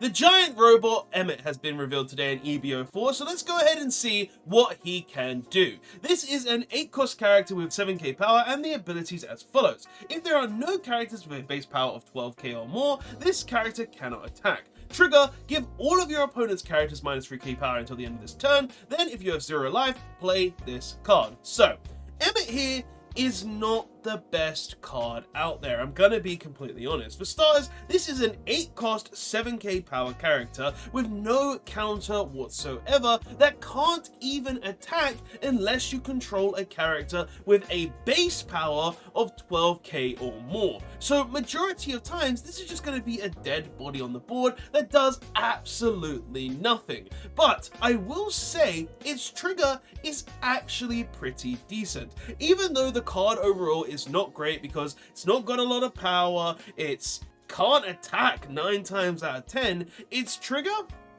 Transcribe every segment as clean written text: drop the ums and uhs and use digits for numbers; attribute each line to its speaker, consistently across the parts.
Speaker 1: The giant robot Emet has been revealed today in EB04, so let's go ahead and see what he can do. This is an 8-cost character with 7k power and the abilities as follows. If there are no characters with a base power of 12k or more, this character cannot attack. Trigger, give all of your opponent's characters minus 3k power until the end of this turn, then if you have 0 life, play this card. So, Emet here is not the best card out there, I'm gonna be completely honest. For starters, this is an 8-cost 7k power character with no counter whatsoever that can't even attack unless you control a character with a base power of 12k or more. So majority of times this is just going to be a dead body on the board that does absolutely nothing. But I will say its trigger is actually pretty decent, even though the card overall is not great because it's not got a lot of power, it's can't attack 9 times out of 10, its trigger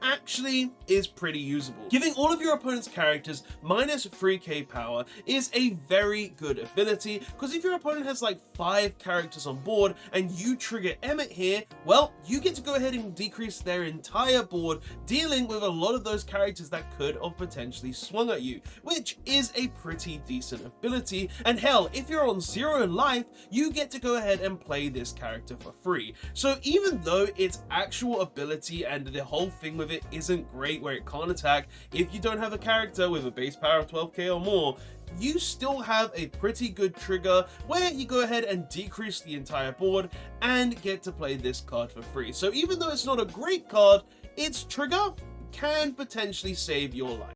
Speaker 1: actually is pretty usable. Giving all of your opponent's characters minus 3k power is a very good ability, because if your opponent has like 5 characters on board and you trigger Emet here, well, you get to go ahead and decrease their entire board, dealing with a lot of those characters that could have potentially swung at you, which is a pretty decent ability. And hell, if you're on 0 life, you get to go ahead and play this character for free. So even though its actual ability and the whole thing with it isn't great, where it can't attack if you don't have a character with a base power of 12k or more, you still have a pretty good trigger where you go ahead and decrease the entire board and get to play this card for free. So even though it's not a great card, its trigger can potentially save your life.